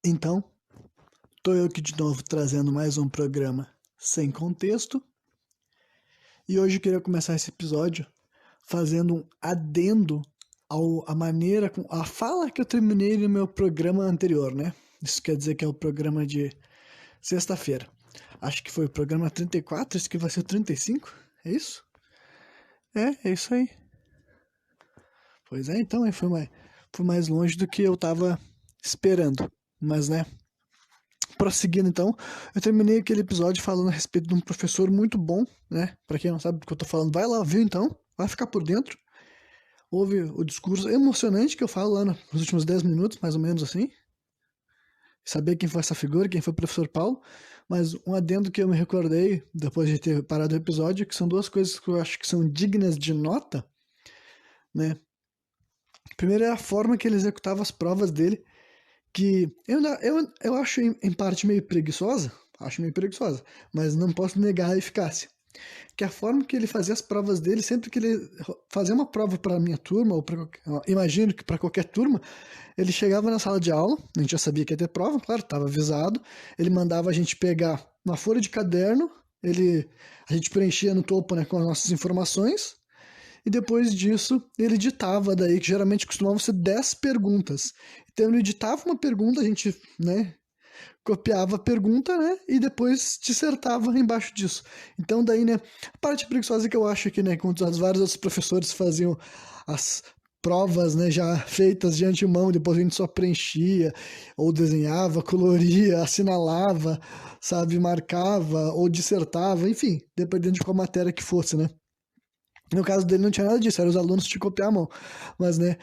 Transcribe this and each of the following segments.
Então, tô eu aqui de novo trazendo mais um programa sem contexto. E hoje eu queria começar esse episódio fazendo um adendo à maneira, a fala que eu terminei no meu programa anterior, né? Isso quer dizer que é o programa de sexta-feira. Acho que foi o programa 34, esse que vai ser o 35, é isso? É isso aí. Pois é, então, foi mais longe do que eu tava esperando. Mas, né, prosseguindo então, eu terminei aquele episódio falando a respeito de um professor muito bom, né? Pra quem não sabe do que eu tô falando, vai lá ouvir então, vai ficar por dentro. Ouve o discurso emocionante que eu falo lá nos últimos 10 minutos, mais ou menos assim. Saber quem foi essa figura, quem foi o professor Paulo. Mas um adendo que eu me recordei, depois de ter parado o episódio, que são duas coisas que eu acho que são dignas de nota, né? Primeiro é a forma que ele executava as provas dele, que eu acho em parte meio preguiçosa, mas não posso negar a eficácia. Que a forma que ele fazia as provas dele, sempre que ele fazia uma prova para a minha turma, ou imagino que para qualquer turma, ele chegava na sala de aula, a gente já sabia que ia ter prova, claro, estava avisado, ele mandava a gente pegar uma folha de caderno, a gente preenchia no topo, né, com as nossas informações, e depois disso ele ditava daí, que geralmente costumavam ser 10 perguntas. Então ele ditava uma pergunta, a gente, né, copiava a pergunta, né, e depois dissertava embaixo disso. Então daí, né, a parte preguiçosa que eu acho que, né, quando os vários outros professores faziam as provas, né, já feitas de antemão, depois a gente só preenchia, ou desenhava, coloria, assinalava, sabe, marcava, ou dissertava, enfim, dependendo de qual matéria que fosse, né. No caso dele não tinha nada disso, eram os alunos te copiar a mão. Mas, né,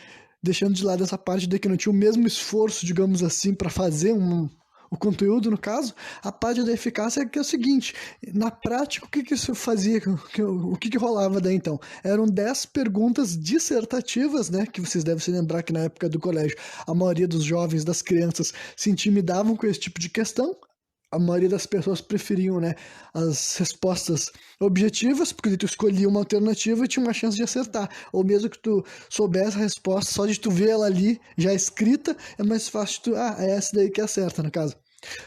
deixando de lado essa parte de que não tinha o mesmo esforço, digamos assim, para fazer o conteúdo, no caso, a parte da eficácia é que é o seguinte, na prática, o que isso fazia, o que rolava daí então? Eram 10 perguntas dissertativas, né, que vocês devem se lembrar que na época do colégio, a maioria dos jovens, das crianças, se intimidavam com esse tipo de questão, a maioria das pessoas preferiam, né, as respostas objetivas, porque tu escolhia uma alternativa e tinha uma chance de acertar. Ou mesmo que tu soubesse a resposta, só de tu ver ela ali, já escrita, é mais fácil tu, é essa daí que acerta, no caso.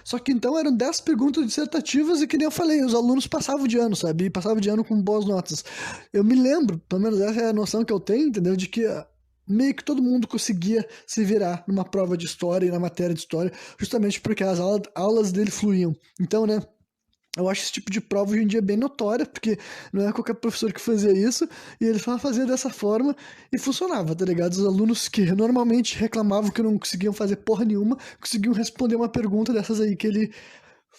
Só que então eram 10 perguntas dissertativas e que nem eu falei, os alunos passavam de ano, sabe? E passavam de ano com boas notas. Eu me lembro, pelo menos essa é a noção que eu tenho, entendeu? De que meio que todo mundo conseguia se virar numa prova de história e na matéria de história, justamente porque as aulas dele fluíam. Então, né, eu acho esse tipo de prova hoje em dia bem notória, porque não é qualquer professor que fazia isso, e ele só fazia dessa forma e funcionava, tá ligado? Os alunos que normalmente reclamavam que não conseguiam fazer porra nenhuma, conseguiam responder uma pergunta dessas aí que ele,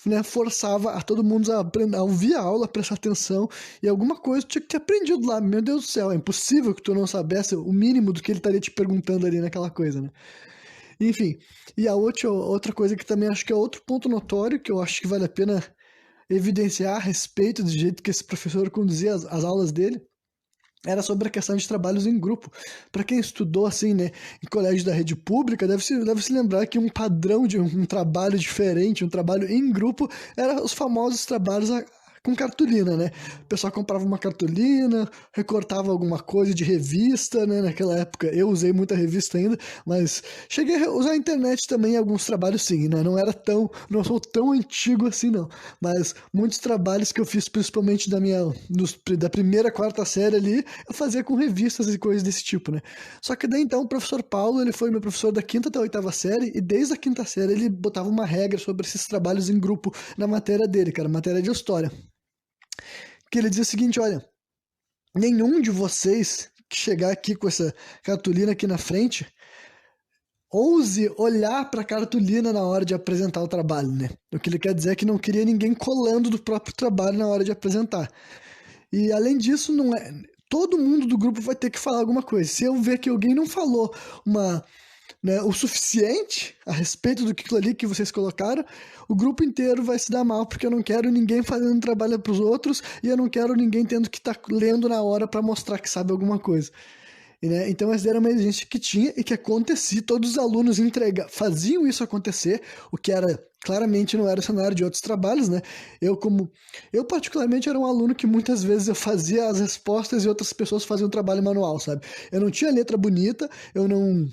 né, forçava a todo mundo a, aprender, a ouvir a aula, prestar atenção, e alguma coisa tinha que ter aprendido lá. Meu Deus do céu, é impossível que tu não soubesse o mínimo do que ele estaria te perguntando ali naquela coisa, né? Enfim, e a outra coisa que também acho que é outro ponto notório, que eu acho que vale a pena evidenciar a respeito do jeito que esse professor conduzia as aulas dele, era sobre a questão de trabalhos em grupo. Para quem estudou assim, né, em colégio da rede pública, deve se lembrar que um padrão de um trabalho diferente, um trabalho em grupo, era os famosos trabalhos com cartolina, né? O pessoal comprava uma cartolina, recortava alguma coisa de revista, né? Naquela época eu usei muita revista ainda, mas cheguei a usar a internet também em alguns trabalhos sim, né? Não sou tão antigo assim não, mas muitos trabalhos que eu fiz principalmente da primeira, quarta série ali, eu fazia com revistas e coisas desse tipo, né? Só que daí então o professor Paulo, ele foi meu professor da quinta até a oitava série, e desde a quinta série ele botava uma regra sobre esses trabalhos em grupo na matéria dele, que era matéria de história. Que ele dizia o seguinte, olha, nenhum de vocês que chegar aqui com essa cartolina aqui na frente, ouse olhar para a cartolina na hora de apresentar o trabalho, né? O que ele quer dizer é que não queria ninguém colando do próprio trabalho na hora de apresentar. E além disso, não é todo mundo do grupo vai ter que falar alguma coisa. Se eu ver que alguém não falou o suficiente a respeito do que aquilo ali que vocês colocaram, o grupo inteiro vai se dar mal, porque eu não quero ninguém fazendo trabalho para os outros e eu não quero ninguém tendo que estar lendo na hora para mostrar que sabe alguma coisa. E, né, então essa era uma exigência que tinha e que acontecia, todos os alunos faziam isso acontecer, o que era claramente não era o cenário de outros trabalhos, né? Eu particularmente era um aluno que muitas vezes eu fazia as respostas e outras pessoas faziam o trabalho manual, sabe? Eu não tinha letra bonita, eu não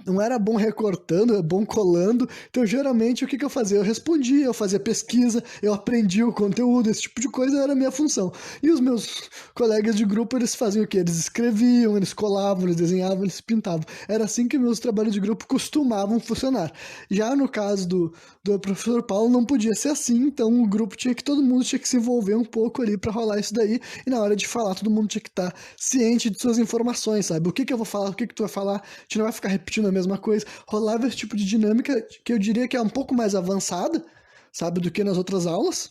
não era bom recortando, era bom colando. Então, geralmente, o que eu fazia? Eu respondia, eu fazia pesquisa, eu aprendia o conteúdo, esse tipo de coisa era a minha função. E os meus colegas de grupo, eles faziam o quê? Eles escreviam, eles colavam, eles desenhavam, eles pintavam. Era assim que meus trabalhos de grupo costumavam funcionar. Já no caso do professor Paulo, não podia ser assim, então o grupo todo mundo tinha que se envolver um pouco ali para rolar isso daí, e na hora de falar, todo mundo tinha que estar ciente de suas informações, sabe? O que eu vou falar, o que tu vai falar, a gente não vai ficar repetindo a mesma coisa. Rolava esse tipo de dinâmica que eu diria que é um pouco mais avançada, sabe, do que nas outras aulas.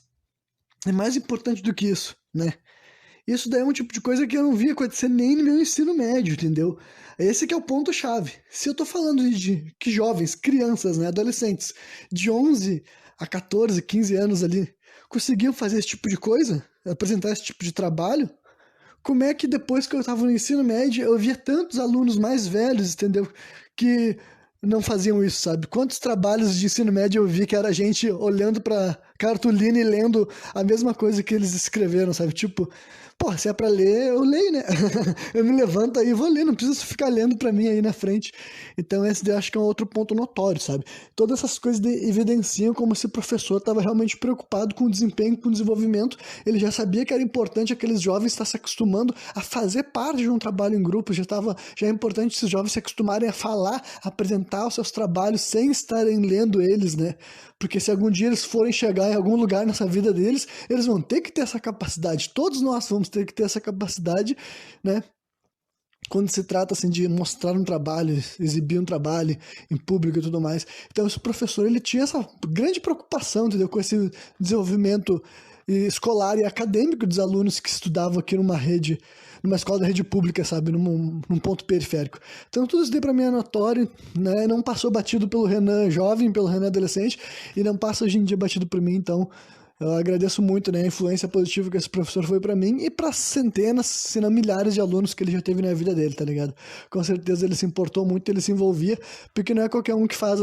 É mais importante do que isso, né? Isso daí é um tipo de coisa que eu não vi acontecer nem no meu ensino médio, entendeu? Esse que é o ponto-chave. Se eu tô falando de que jovens, crianças, né, adolescentes, de 11 a 14, 15 anos ali, conseguiam fazer esse tipo de coisa, apresentar esse tipo de trabalho, como é que depois que eu estava no ensino médio eu via tantos alunos mais velhos, entendeu? Que não faziam isso, sabe? Quantos trabalhos de ensino médio eu vi que era gente olhando pra cartolina e lendo a mesma coisa que eles escreveram, sabe? Tipo, pô, se é pra ler, eu leio, né? Eu me levanto aí e vou ler, não preciso ficar lendo pra mim aí na frente. Então esse daí eu acho que é um outro ponto notório, sabe? Todas essas coisas evidenciam como se o professor estava realmente preocupado com o desempenho, com o desenvolvimento. Ele já sabia que era importante aqueles jovens estar se acostumando a fazer parte de um trabalho em grupo, já é importante esses jovens se acostumarem a falar, a apresentar os seus trabalhos sem estarem lendo eles, né? Porque se algum dia eles forem chegar em algum lugar nessa vida deles, eles vão ter que ter essa capacidade. Todos nós vamos ter que ter essa capacidade, né? Quando se trata assim de mostrar um trabalho, exibir um trabalho em público e tudo mais. Então esse professor, ele tinha essa grande preocupação, entendeu, com esse desenvolvimento escolar e acadêmico dos alunos que estudavam aqui numa escola da rede pública, sabe, num ponto periférico. Então tudo isso daí para mim é notório, né? Não passou batido pelo Renan jovem, pelo Renan adolescente, e não passa hoje em dia batido por mim, então eu agradeço muito, né, a influência positiva que esse professor foi pra mim e pra centenas, se não milhares de alunos que ele já teve na vida dele, tá ligado? Com certeza ele se importou muito, ele se envolvia, porque não é qualquer um que faz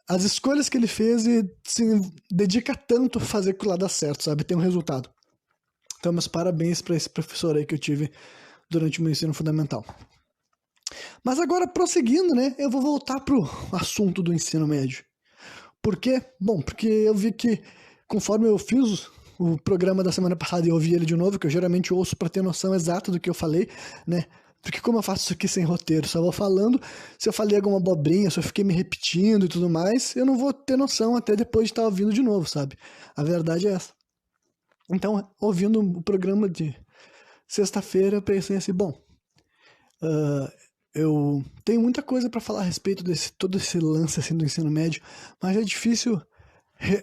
as escolhas que ele fez e se dedica tanto a fazer que lá dá certo, sabe? Tem um resultado. Então, meus parabéns pra esse professor aí que eu tive durante o meu ensino fundamental. Mas agora, prosseguindo, né, eu vou voltar pro assunto do ensino médio. Por quê? Bom, porque eu vi que conforme eu fiz o programa da semana passada e ouvi ele de novo, que eu geralmente ouço para ter noção exata do que eu falei, né? Porque como eu faço isso aqui sem roteiro, só vou falando, se eu falei alguma abobrinha, se eu fiquei me repetindo e tudo mais, eu não vou ter noção até depois de estar ouvindo de novo, sabe? A verdade é essa. Então, ouvindo o programa de sexta-feira, eu pensei assim, bom, eu tenho muita coisa para falar a respeito desse todo esse lance assim do ensino médio, mas é difícil.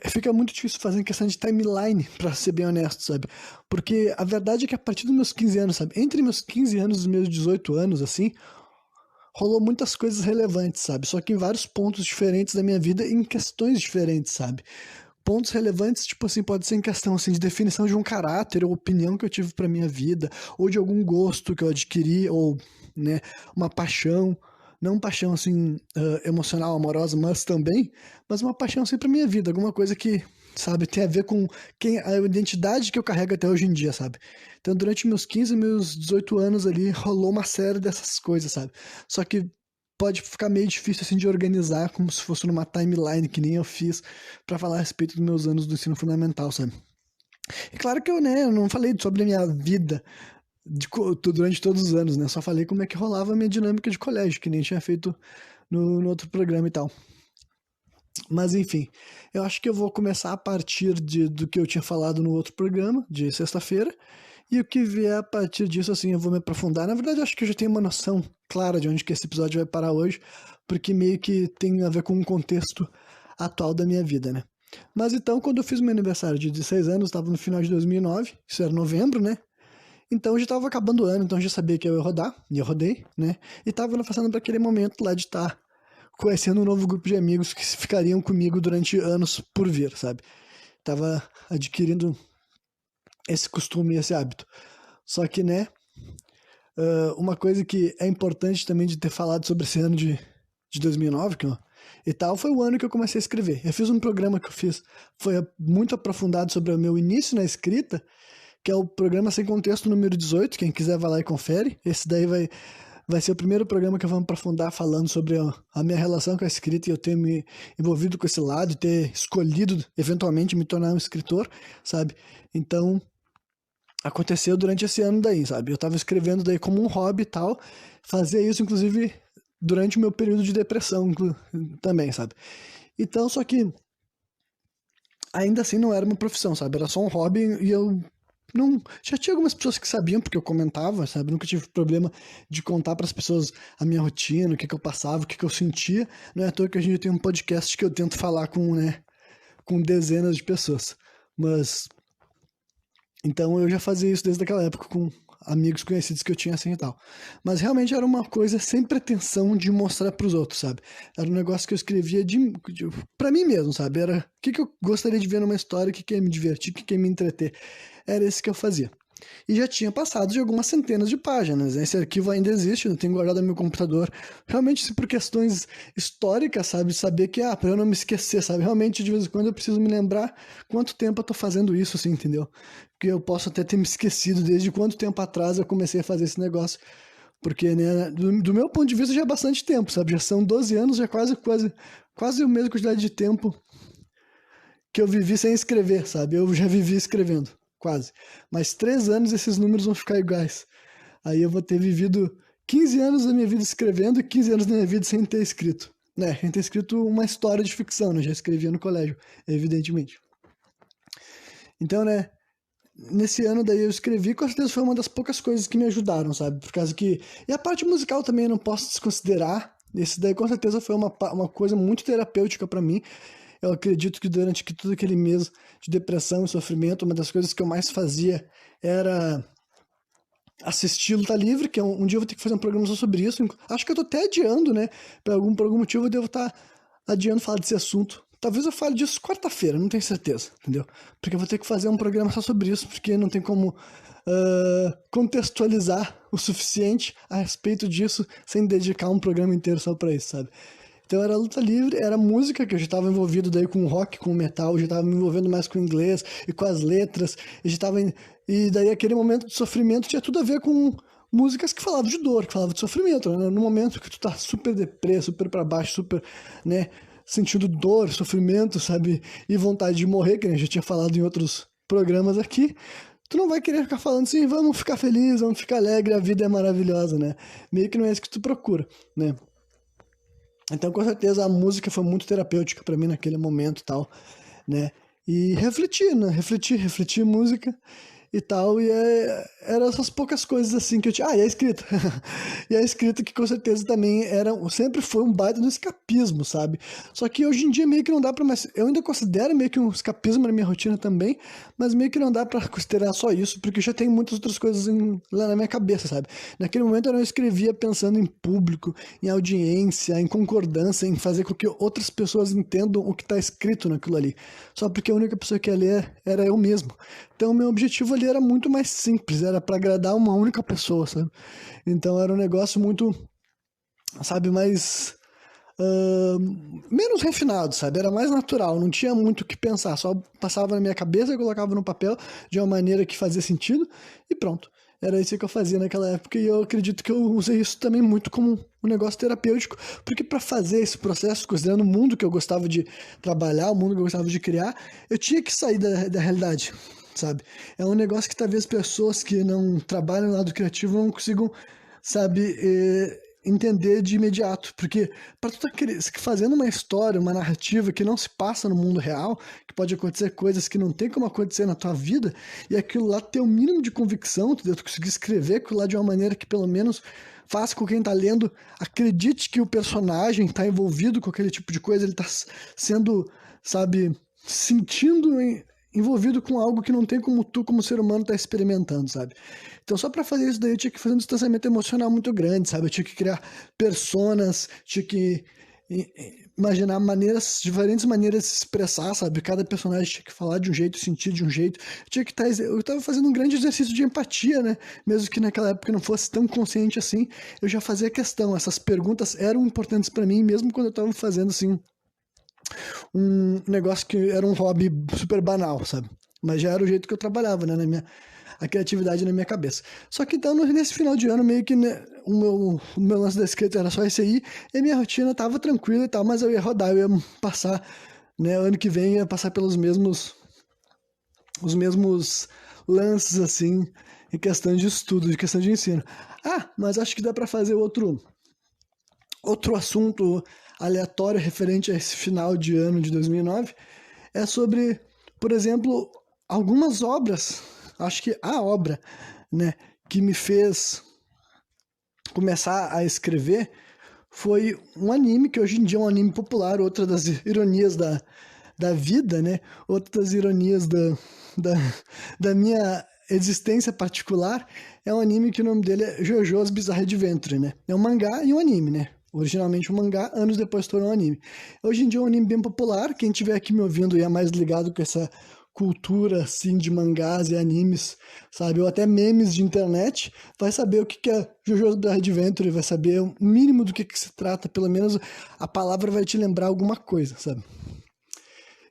Fica muito difícil fazer em questão de timeline, pra ser bem honesto, sabe? Porque a verdade é que a partir dos meus 15 anos, sabe? Entre meus 15 anos e os meus 18 anos, assim, rolou muitas coisas relevantes, sabe? Só que em vários pontos diferentes da minha vida, em questões diferentes, sabe? Pontos relevantes, tipo assim, pode ser em questão assim, de definição de um caráter ou opinião que eu tive pra minha vida, ou de algum gosto que eu adquiri, ou, né, uma paixão, não paixão assim, emocional, amorosa, mas uma paixão assim pra minha vida, alguma coisa que, sabe, tem a ver com a identidade que eu carrego até hoje em dia, sabe? Então, durante meus 15, meus 18 anos ali, rolou uma série dessas coisas, sabe? Só que pode ficar meio difícil assim de organizar, como se fosse numa timeline que nem eu fiz pra falar a respeito dos meus anos do ensino fundamental, sabe? E claro que eu, né, eu não falei sobre a minha vida durante todos os anos, né? Só falei como é que rolava a minha dinâmica de colégio, que nem tinha feito no outro programa e tal. Mas enfim, eu acho que eu vou começar a partir do que eu tinha falado no outro programa, de sexta-feira, e o que vier a partir disso, assim, eu vou me aprofundar. Na verdade, eu acho que eu já tenho uma noção clara de onde que esse episódio vai parar hoje, porque meio que tem a ver com o contexto atual da minha vida, né? Mas então, quando eu fiz meu aniversário de 16 anos, estava no final de 2009, isso era novembro, né? Então já estava acabando o ano, então já sabia que eu ia rodar, e eu rodei, né? E estava passando para aquele momento lá de estar conhecendo um novo grupo de amigos que ficariam comigo durante anos por vir, sabe? Tava adquirindo esse costume, esse hábito. Só que, né, uma coisa que é importante também de ter falado sobre esse ano de 2009, e tal, foi o ano que eu comecei a escrever. Eu fiz um programa que eu fiz, foi muito aprofundado sobre o meu início na escrita, que é o programa Sem Contexto número 18, quem quiser vai lá e confere. Esse daí vai ser o primeiro programa que eu vou me aprofundar falando sobre a minha relação com a escrita e eu ter me envolvido com esse lado e ter escolhido eventualmente me tornar um escritor, sabe? Então, aconteceu durante esse ano daí, sabe? Eu tava escrevendo daí como um hobby e tal, fazia isso inclusive durante o meu período de depressão também, sabe? Então, só que ainda assim não era uma profissão, sabe? Era só um hobby e eu não. Já tinha algumas pessoas que sabiam porque eu comentava, sabe? Nunca tive problema de contar para as pessoas a minha rotina, o que eu passava, o que eu sentia. Não é à toa que a gente tem um podcast que eu tento falar com, né, com dezenas de pessoas. Mas então eu já fazia isso desde aquela época com amigos conhecidos que eu tinha assim e tal. Mas realmente era uma coisa sem pretensão de mostrar pros outros, sabe? Era um negócio que eu escrevia pra mim mesmo, sabe? Era o que eu gostaria de ver numa história, o que ia me divertir, o que ia me entreter. Era esse que eu fazia. E já tinha passado de algumas centenas de páginas, né? Esse arquivo ainda existe, eu tenho guardado no meu computador. Realmente, por questões históricas, sabe? Saber que, pra eu não me esquecer, sabe? Realmente, de vez em quando eu preciso me lembrar quanto tempo eu tô fazendo isso, assim, entendeu? Porque eu posso até ter me esquecido desde quanto tempo atrás eu comecei a fazer esse negócio. Porque, né, do meu ponto de vista já é bastante tempo, sabe? Já são 12 anos, já é quase a mesma quantidade de tempo que eu vivi sem escrever, sabe? Eu já vivi escrevendo, quase. Mas 3 anos esses números vão ficar iguais. Aí eu vou ter vivido 15 anos da minha vida escrevendo e 15 anos da minha vida sem ter escrito. Né, sem ter escrito uma história de ficção, né? Já escrevia no colégio, evidentemente. Então, né, nesse ano daí eu escrevi, com certeza foi uma das poucas coisas que me ajudaram, sabe? Por causa que... E a parte musical também eu não posso desconsiderar. Esse daí com certeza foi uma coisa muito terapêutica pra mim. Eu acredito que durante todo aquele mês de depressão e sofrimento, uma das coisas que eu mais fazia era assistir Luta Livre, que um dia eu vou ter que fazer um programa só sobre isso. Acho que eu tô até adiando, né? Por algum motivo eu devo estar adiando falar desse assunto. Talvez eu fale disso quarta-feira, não tenho certeza, entendeu? Porque eu vou ter que fazer um programa só sobre isso, porque não tem como contextualizar o suficiente a respeito disso sem dedicar um programa inteiro só pra isso, sabe? Então era luta livre, era música, que eu já estava envolvido daí com rock, com metal, eu já estava me envolvendo mais com o inglês e com as letras, e daí aquele momento de sofrimento tinha tudo a ver com músicas que falavam de dor, que falavam de sofrimento, né? No momento que tu tá super deprê, super pra baixo, super, né, sentindo dor, sofrimento, sabe, e vontade de morrer, que a gente já tinha falado em outros programas aqui, tu não vai querer ficar falando assim, vamos ficar felizes, vamos ficar alegre, a vida é maravilhosa, né? Meio que não é isso que tu procura, né? Então, com certeza, a música foi muito terapêutica pra mim naquele momento e tal, né? E refletir, né? Refletir música e tal. Eram essas poucas coisas assim que eu tinha. Ah, e a escrita. E a escrita que com certeza também sempre foi um baita do escapismo, sabe? Só que hoje em dia meio que não dá pra mais. Eu ainda considero meio que um escapismo na minha rotina também, mas meio que não dá pra considerar só isso, porque já tem muitas outras coisas lá na minha cabeça, sabe? Naquele momento eu não escrevia pensando em público, em audiência, em concordância, em fazer com que outras pessoas entendam o que tá escrito naquilo ali. Só porque a única pessoa que ia ler era eu mesmo. Então, o meu objetivo ali era muito mais simples, era para agradar uma única pessoa, sabe? Então, era um negócio muito, sabe, mais. Menos refinado, sabe? Era mais natural, não tinha muito o que pensar, só passava na minha cabeça, colocava no papel de uma maneira que fazia sentido e pronto. Era isso que eu fazia naquela época e eu acredito que eu usei isso também muito como um negócio terapêutico, porque para fazer esse processo, considerando o mundo que eu gostava de trabalhar, o mundo que eu gostava de criar, eu tinha que sair da realidade, sabe? É um negócio que talvez pessoas que não trabalham no lado criativo não consigam, sabe, entender de imediato, porque para tu estar fazendo uma história, uma narrativa que não se passa no mundo real, que pode acontecer coisas que não tem como acontecer na tua vida, e aquilo lá ter o mínimo de convicção, entendeu? Tu conseguir escrever aquilo lá de uma maneira que pelo menos faça com que quem tá lendo acredite que o personagem tá envolvido com aquele tipo de coisa, ele tá sendo, sabe, sentindo envolvido com algo que não tem como tu, como ser humano, tá experimentando, sabe? Então, só para fazer isso daí, eu tinha que fazer um distanciamento emocional muito grande, sabe? Eu tinha que criar personas, tinha que imaginar diferentes maneiras de se expressar, sabe? Cada personagem tinha que falar de um jeito, sentir de um jeito. Eu tava fazendo um grande exercício de empatia, né? Mesmo que naquela época eu não fosse tão consciente assim, eu já fazia questão. Essas perguntas eram importantes para mim, mesmo quando eu tava fazendo, assim, um negócio que era um hobby super banal, sabe? Mas já era o jeito que eu trabalhava, né? a criatividade na minha cabeça. Só que então, nesse final de ano, meio que, né, o meu lance da escrita era só esse aí, e a minha rotina tava tranquila e tal, mas eu ia rodar, eu ia passar, né, ano que vem, eu ia passar pelos os mesmos lances, assim, em questão de estudo, de questão de ensino. Ah, mas acho que dá para fazer outro assunto aleatório referente a esse final de ano de 2009, é sobre, por exemplo, algumas obras, acho que a obra, né, que me fez começar a escrever foi um anime, que hoje em dia é um anime popular, outra das ironias da vida, né, outra das ironias da, da minha existência particular, é um anime que o nome dele é JoJo's Bizarre Adventure, né, é um mangá e um anime, né, originalmente um mangá, anos depois tornou um anime. Hoje em dia é um anime bem popular, quem estiver aqui me ouvindo e é mais ligado com essa cultura, assim, de mangás e animes, sabe, ou até memes de internet, vai saber o que é JoJo's Bizarre Adventure, vai saber o mínimo do que se trata, pelo menos a palavra vai te lembrar alguma coisa, sabe.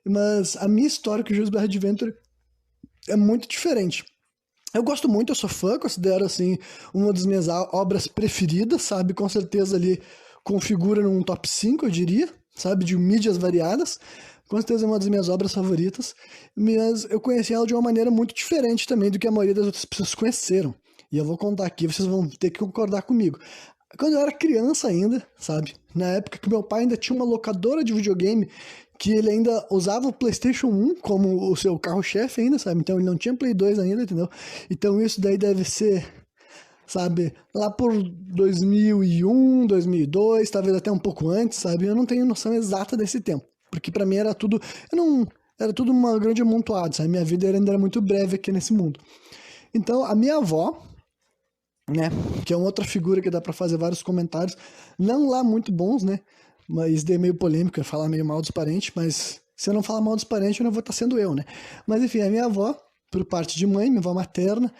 Mas a minha história com JoJo's Bizarre Adventure é muito diferente. Eu gosto muito, eu sou fã, considero, assim, uma das minhas obras preferidas, sabe, com certeza ali configura num top 5, eu diria, sabe, de mídias variadas. Com certeza é uma das minhas obras favoritas, mas eu conheci ela de uma maneira muito diferente também do que a maioria das outras pessoas conheceram. E eu vou contar aqui, vocês vão ter que concordar comigo. Quando eu era criança ainda, sabe, na época que meu pai ainda tinha uma locadora de videogame, que ele ainda usava o PlayStation 1 como o seu carro-chefe ainda, sabe, então ele não tinha Play 2 ainda, entendeu? Então isso daí deve ser, sabe, lá por 2001, 2002, talvez até um pouco antes, sabe, eu não tenho noção exata desse tempo, porque pra mim era tudo, era tudo uma grande amontoado, sabe, minha vida ainda era muito breve aqui nesse mundo. Então, a minha avó, né, que é uma outra figura que dá pra fazer vários comentários, não lá muito bons, né, mas daí é meio polêmico, eu falar meio mal dos parentes, mas se eu não falar mal dos parentes, eu não vou estar sendo eu, né, mas enfim, a minha avó, por parte de mãe, minha avó materna,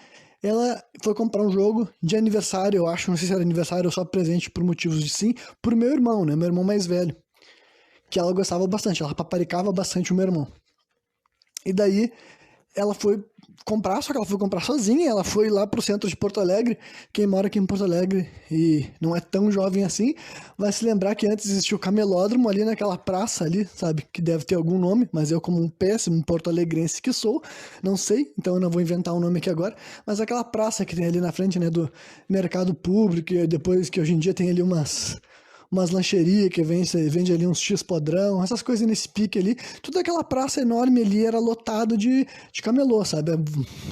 ela foi comprar um jogo de aniversário, eu acho, não sei se era aniversário ou só presente por motivos de sim, pro meu irmão, né, meu irmão mais velho, que ela gostava bastante, ela paparicava bastante o meu irmão. E daí ela foi comprar, só que ela foi comprar sozinha, ela foi lá pro centro de Porto Alegre. Quem mora aqui em Porto Alegre e não é tão jovem assim, vai se lembrar que antes existia o camelódromo ali naquela praça ali, sabe, que deve ter algum nome, mas eu como um péssimo porto-alegrense que sou, não sei, então eu não vou inventar um nome aqui agora, mas aquela praça que tem ali na frente, né, do mercado público, e depois que hoje em dia tem ali umas lancherias que vende ali uns X-podrão, essas coisas nesse pique ali, toda aquela praça enorme ali era lotado de camelô, sabe?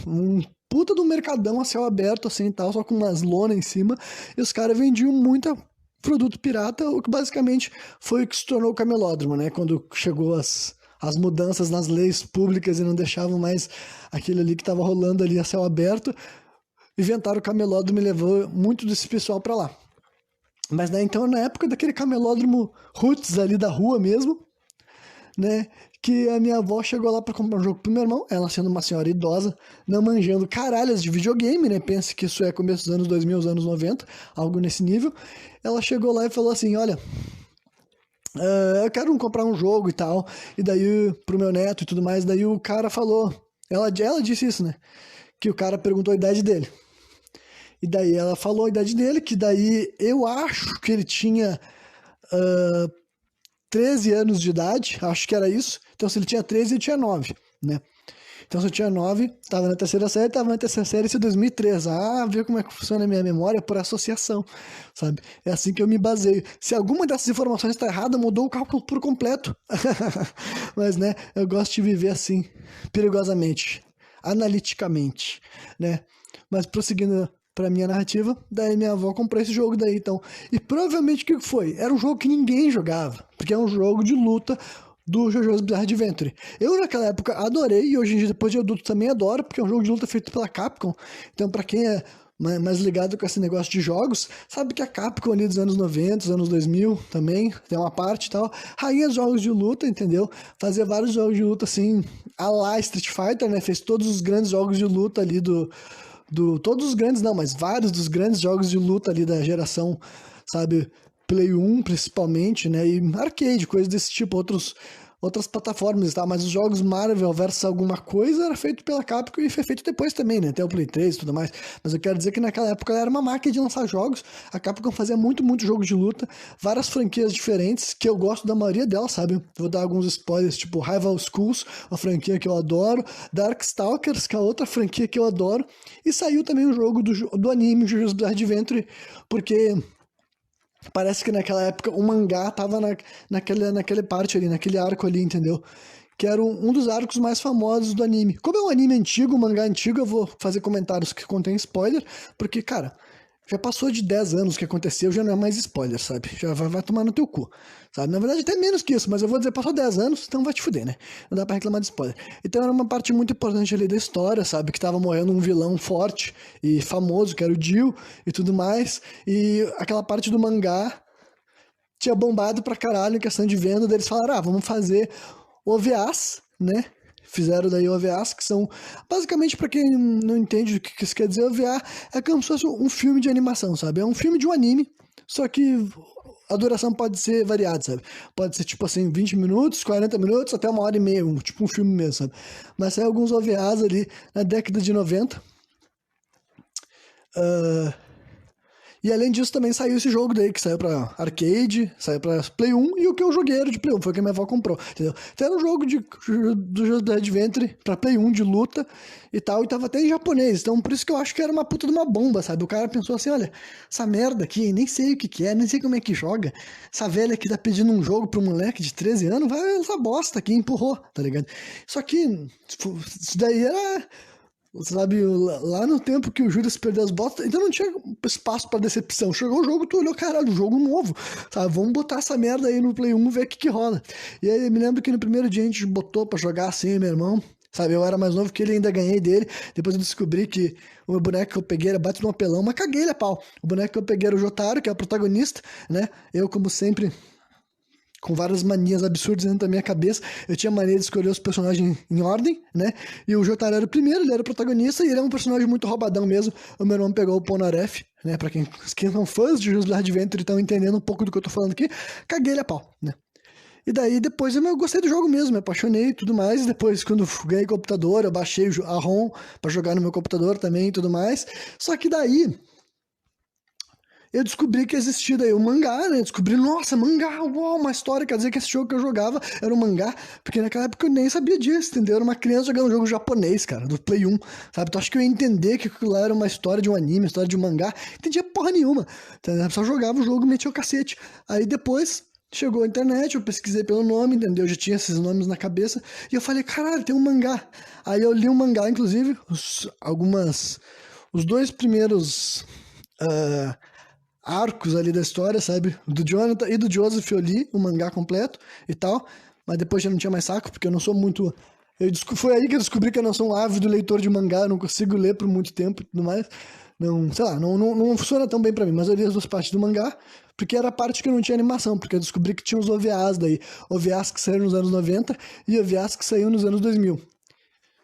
Um puta do mercadão a céu aberto assim e tal, só com umas lonas em cima, e os caras vendiam muita produto pirata, o que basicamente foi o que se tornou o camelódromo, né? Quando chegou as mudanças nas leis públicas e não deixavam mais aquilo ali que tava rolando ali a céu aberto, inventaram o camelódromo e levou muito desse pessoal pra lá. Mas, né, então, na época daquele camelódromo roots ali da rua mesmo, né, que a minha avó chegou lá pra comprar um jogo pro meu irmão, ela sendo uma senhora idosa, não manjando caralhas de videogame, né, pense que isso é começo dos anos 2000, os anos 90, algo nesse nível, ela chegou lá e falou assim, olha, eu quero comprar um jogo e tal, e daí pro meu neto e tudo mais, daí o cara falou, ela disse isso, né, que o cara perguntou a idade dele. E daí ela falou a idade dele, que daí eu acho que ele tinha 13 anos de idade, acho que era isso. Então se ele tinha 13, ele tinha 9, né? Então se eu tinha 9, tava na terceira série, isso é 2003. Ah, vê como é que funciona a minha memória por associação, sabe? É assim que eu me baseio. Se alguma dessas informações está errada, mudou o cálculo por completo. Mas, né, eu gosto de viver assim, perigosamente, analiticamente, né? Mas prosseguindo pra minha narrativa, daí minha avó comprou esse jogo daí, então. E provavelmente o que foi? Era um jogo que ninguém jogava, porque é um jogo de luta do JoJo's Bizarre Adventure. Eu naquela época adorei, e hoje em dia, depois de adulto, também adoro, porque é um jogo de luta feito pela Capcom. Então, pra quem é mais ligado com esse negócio de jogos, sabe que a Capcom ali dos anos 90, dos anos 2000 também, tem uma parte e tal, rainha dos jogos de luta, entendeu? Fazia vários jogos de luta assim, a lá Street Fighter, né? Fez todos os grandes jogos de luta ali todos os grandes não, mas vários dos grandes jogos de luta ali da geração, sabe, Play 1 principalmente, né, e arcade, coisas desse tipo, outras plataformas e tal, mas os jogos Marvel versus alguma coisa era feito pela Capcom e foi feito depois também, né? Até o Play 3 e tudo mais. Mas eu quero dizer que naquela época ela era uma máquina de lançar jogos. A Capcom fazia muito jogo de luta, várias franquias diferentes, que eu gosto da maioria delas, sabe? Vou dar alguns spoilers, tipo Rival Schools, uma franquia que eu adoro, Darkstalkers, que é outra franquia que eu adoro, e saiu também o jogo do anime, JoJo's Bizarre Adventure, porque parece que naquela época o mangá tava naquele parte ali, naquele arco ali, entendeu? Que era um dos arcos mais famosos do anime. Como é um anime antigo, um mangá antigo, eu vou fazer comentários que contêm spoiler, porque, cara, já passou de 10 anos que aconteceu, já não é mais spoiler, sabe? Já vai tomar no teu cu, sabe? Na verdade, até menos que isso, mas eu vou dizer, passou 10 anos, então vai te fuder, né? Não dá pra reclamar de spoiler. Então era uma parte muito importante ali da história, sabe? Que tava morrendo um vilão forte e famoso, que era o Jill e tudo mais. E aquela parte do mangá tinha bombado pra caralho em questão de venda, daí eles falaram, vamos fazer OVAs, né? Fizeram daí OVAs, que são, basicamente, pra quem não entende o que isso quer dizer, OVA é como se fosse um filme de animação, sabe? É um filme de um anime, só que a duração pode ser variada, sabe? Pode ser, tipo assim, 20 minutos, 40 minutos, até 1h30, tipo um filme mesmo, sabe? Mas saiu alguns OVAs ali na década de 90. E além disso também saiu esse jogo daí, que saiu pra arcade, saiu pra Play 1, e o que eu joguei era de Play 1, foi o que a minha avó comprou, entendeu? Então era um jogo do JoJo's Adventure pra Play 1 de luta e tal, e tava até em japonês, então por isso que eu acho que era uma puta de uma bomba, sabe? O cara pensou assim, olha, essa merda aqui, nem sei o que é, nem sei como é que joga, essa velha aqui tá pedindo um jogo pro moleque de 13 anos, vai essa bosta aqui, empurrou, tá ligado? Só que isso daí era... Sabe, lá no tempo que o Judas perdeu as botas, então não tinha espaço pra decepção. Chegou o jogo, tu olhou, caralho, jogo novo, sabe? Vamos botar essa merda aí no Play 1 e ver o que rola. E aí eu me lembro que no primeiro dia a gente botou pra jogar assim, meu irmão, sabe? Eu era mais novo que ele, ainda ganhei dele. Depois eu descobri que o meu boneco que eu peguei era bate no apelão, mas caguei ele a pau. O boneco que eu peguei era o Jotaro, que é o protagonista, né? Eu, como sempre, com várias manias absurdas dentro da minha cabeça. Eu tinha mania de escolher os personagens em ordem, né? E o Jotaro era o primeiro, ele era o protagonista, e ele é um personagem muito roubadão mesmo. O meu irmão pegou o Polnareff, né? Pra quem são fãs de JoJo's Adventure e estão entendendo um pouco do que eu tô falando aqui, caguei ele a pau, né? E daí depois eu gostei do jogo mesmo, me apaixonei e tudo mais. Depois, quando ganhei computador, eu baixei a ROM pra jogar no meu computador também e tudo mais. Só que daí eu descobri que existia daí o mangá, né? Descobri, nossa, mangá, uau, uma história. Quer dizer que esse jogo que eu jogava era um mangá, porque naquela época eu nem sabia disso, entendeu? Eu era uma criança jogando um jogo japonês, cara, do Play 1, sabe? Então acho que eu ia entender que aquilo lá era uma história de um anime, uma história de um mangá. Não entendia porra nenhuma, entendeu? Eu só jogava o jogo e metia o cacete. Aí depois chegou a internet, eu pesquisei pelo nome, entendeu? Eu já tinha esses nomes na cabeça, e eu falei, caralho, tem um mangá. Aí eu li um mangá, inclusive, os dois primeiros arcos ali da história, sabe? Do Jonathan e do Joseph eu li o mangá completo e tal, mas depois já não tinha mais saco, porque eu não sou muito... Foi aí que eu descobri que eu não sou um ávido leitor de mangá, eu não consigo ler por muito tempo e tudo mais. Não, sei lá, não funciona tão bem pra mim, mas eu li as duas partes do mangá, porque era a parte que não tinha animação, porque eu descobri que tinha os OVAs daí, OVAs que saíram nos anos 90 e OVAs que saíram nos anos 2000,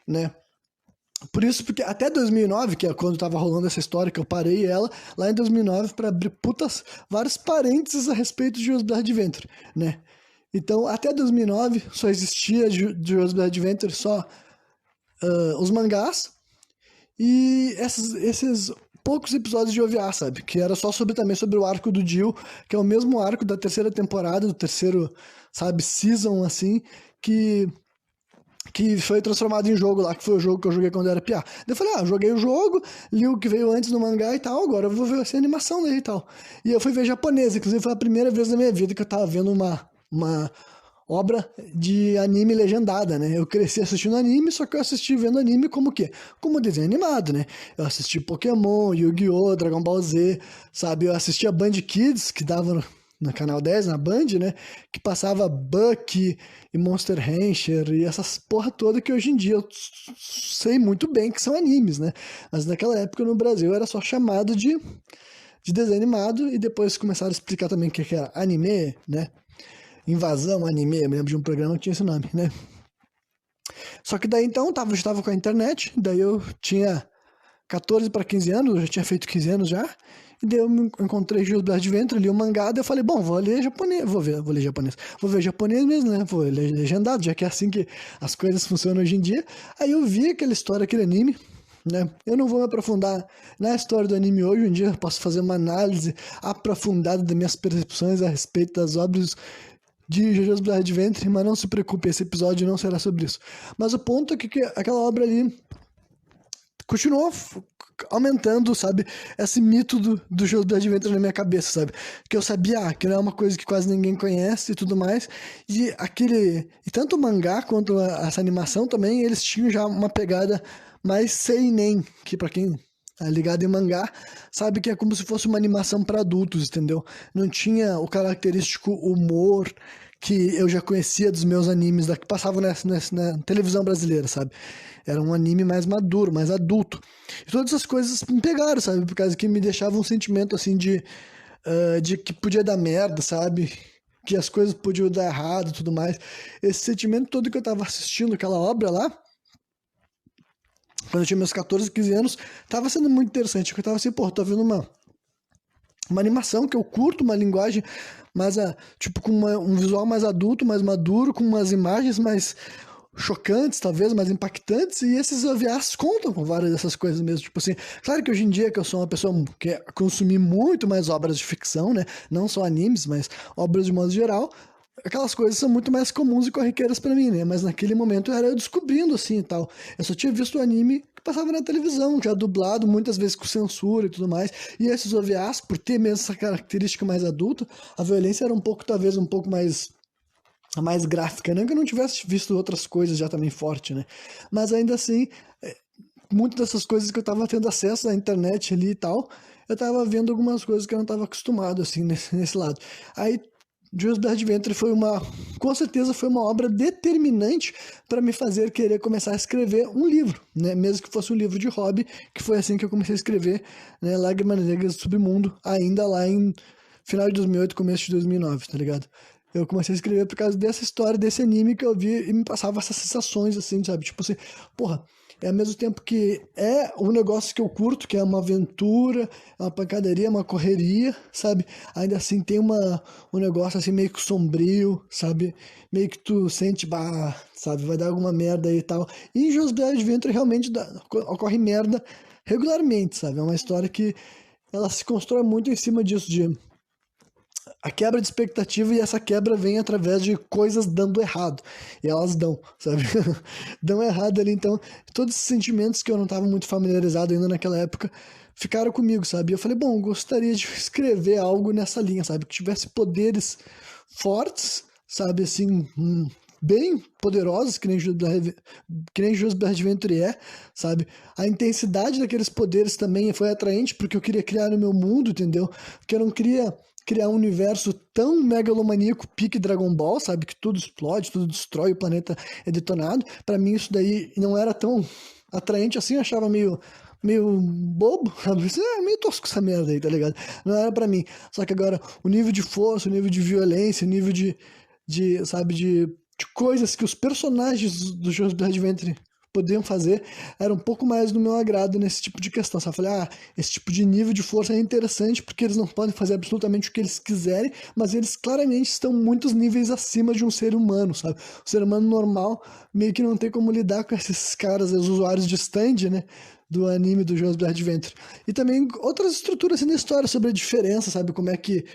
né? Por isso, porque até 2009, que é quando tava rolando essa história, que eu parei ela, lá em 2009, pra abrir vários parênteses a respeito de JoJo's Adventure, né? Então, até 2009, só existia de JoJo's Adventure só os mangás e esses poucos episódios de OVA, sabe? Que era só também sobre o arco do Jill, que é o mesmo arco da terceira temporada, do terceiro, sabe, season, assim, que foi transformado em jogo lá, que foi o jogo que eu joguei quando eu era piá. Daí eu falei, joguei o jogo, li o que veio antes no mangá e tal, agora eu vou ver essa animação daí e tal. E eu fui ver japonês, inclusive foi a primeira vez na minha vida que eu tava vendo uma obra de anime legendada, né? Eu cresci assistindo anime, só que eu assisti vendo anime como o quê? Como desenho animado, né? Eu assisti Pokémon, Yu-Gi-Oh!, Dragon Ball Z, sabe? Eu assistia Band Kids, que dava no Canal 10, na Band, né? Que passava Bucky e Monster Rancher e essas porra toda que hoje em dia eu sei muito bem que são animes, né? Mas naquela época no Brasil era só chamado de desenho animado e depois começaram a explicar também o que era anime, né? Invasão Anime, eu me lembro de um programa que tinha esse nome, né? Só que daí então eu já tava com a internet, daí eu tinha 14 para 15 anos, eu já tinha feito 15 anos já, e daí eu encontrei Jujutsu Adventure, li o mangá, daí eu falei, bom, vou ler japonês, vou ler japonês, vou ver japonês mesmo, né, vou ler legendado, já que é assim que as coisas funcionam hoje em dia. Aí eu vi aquela história, aquele anime, né, eu não vou me aprofundar na história do anime hoje em dia, eu posso fazer uma análise aprofundada das minhas percepções a respeito das obras de Jujutsu Adventure, mas não se preocupe, esse episódio não será sobre isso. Mas o ponto é que aquela obra ali continuou aumentando, sabe, esse mito do Jujutsu Adventure na minha cabeça, sabe, que eu sabia que não é uma coisa que quase ninguém conhece e tudo mais, e tanto o mangá quanto essa animação também, eles tinham já uma pegada mais seinen, que pra quem é ligado em mangá, sabe que é como se fosse uma animação para adultos, entendeu? Não tinha o característico humor que eu já conhecia dos meus animes que passavam na televisão brasileira, sabe? Era um anime mais maduro, mais adulto. E todas essas coisas me pegaram, sabe? Por causa que me deixava um sentimento, assim, de que podia dar merda, sabe? Que as coisas podiam dar errado e tudo mais. Esse sentimento todo que eu tava assistindo aquela obra lá, quando eu tinha meus 14, 15 anos, tava sendo muito interessante. Eu tava assim, pô, tô vendo uma animação que eu curto, uma linguagem mais, tipo, com um visual mais adulto, mais maduro, com umas imagens mais chocantes, talvez, mais impactantes, e esses OVAs contam com várias dessas coisas mesmo, tipo assim, claro que hoje em dia que eu sou uma pessoa que consumi muito mais obras de ficção, né, não só animes, mas obras de modo geral, aquelas coisas são muito mais comuns e corriqueiras pra mim, né, mas naquele momento era eu descobrindo, assim, e tal, eu só tinha visto o anime que passava na televisão, já dublado, muitas vezes com censura e tudo mais, e esses OVAs, por ter mesmo essa característica mais adulta, a violência era talvez um pouco mais gráfica, não que eu não tivesse visto outras coisas já também forte, né? Mas ainda assim, muitas dessas coisas que eu tava tendo acesso na internet ali e tal, eu tava vendo algumas coisas que eu não tava acostumado, assim, nesse lado. Aí, Jujutsu Adventure com certeza foi uma obra determinante para me fazer querer começar a escrever um livro, né? Mesmo que fosse um livro de hobby, que foi assim que eu comecei a escrever, né? Lágrimas Negras do Submundo, ainda lá em final de 2008, começo de 2009, tá ligado? Eu comecei a escrever por causa dessa história, desse anime que eu vi e me passava essas sensações, assim, sabe? Tipo assim, porra, é ao mesmo tempo que é um negócio que eu curto, que é uma aventura, é uma pancadaria, uma correria, sabe? Ainda assim tem um negócio assim meio que sombrio, sabe? Meio que tu sente, bah, sabe? Vai dar alguma merda aí e tal. E em Jujutsu Adventure realmente ocorre merda regularmente, sabe? É uma história que ela se constrói muito em cima disso, de a quebra de expectativa, e essa quebra vem através de coisas dando errado. E elas dão, sabe? Dão errado ali, então todos esses sentimentos que eu não estava muito familiarizado ainda naquela época ficaram comigo, sabe? E eu falei, bom, eu gostaria de escrever algo nessa linha, sabe? Que tivesse poderes fortes, sabe? Assim, bem poderosos, que nem Jujutsu Adventure é, sabe? A intensidade daqueles poderes também foi atraente, porque eu queria criar no meu mundo, entendeu? Porque eu não queria criar um universo tão megalomaníaco, pique Dragon Ball, sabe? Que tudo explode, tudo destrói, o planeta é detonado. Pra mim isso daí não era tão atraente assim, eu achava meio bobo, sabe? É meio tosco essa merda aí, tá ligado? Não era pra mim. Só que agora, o nível de força, o nível de violência, o nível sabe, de coisas que os personagens do Jujutsu Adventure podiam fazer era um pouco mais do meu agrado nesse tipo de questão. Sabe? Eu falei, esse tipo de nível de força é interessante porque eles não podem fazer absolutamente o que eles quiserem, mas eles claramente estão muitos níveis acima de um ser humano, sabe? O ser humano normal meio que não tem como lidar com esses caras, os usuários de stand, né? Do anime do Jujutsu Adventure. E também outras estruturas assim, da história sobre a diferença, sabe? Como é que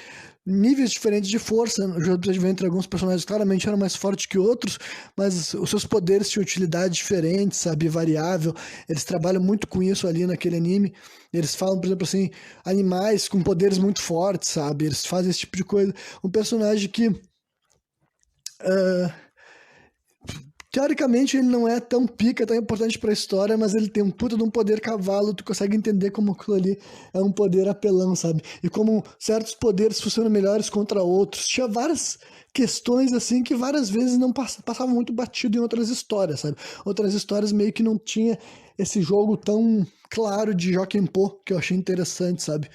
níveis diferentes de força. No Jujutsu Adventure, alguns personagens claramente eram mais fortes que outros, mas os seus poderes tinham utilidade diferente, sabe? Variável. Eles trabalham muito com isso ali naquele anime. Eles falam, por exemplo, assim, animais com poderes muito fortes, sabe? Eles fazem esse tipo de coisa. Um personagem que teoricamente ele não é tão pica, tão importante pra história, mas ele tem um puta de um poder cavalo, tu consegue entender como aquilo ali é um poder apelão, sabe? E como certos poderes funcionam melhores contra outros. Tinha várias questões assim que várias vezes não passavam muito batido em outras histórias, sabe? Outras histórias meio que não tinha esse jogo tão claro de Joaquim Pô, que eu achei interessante, sabe?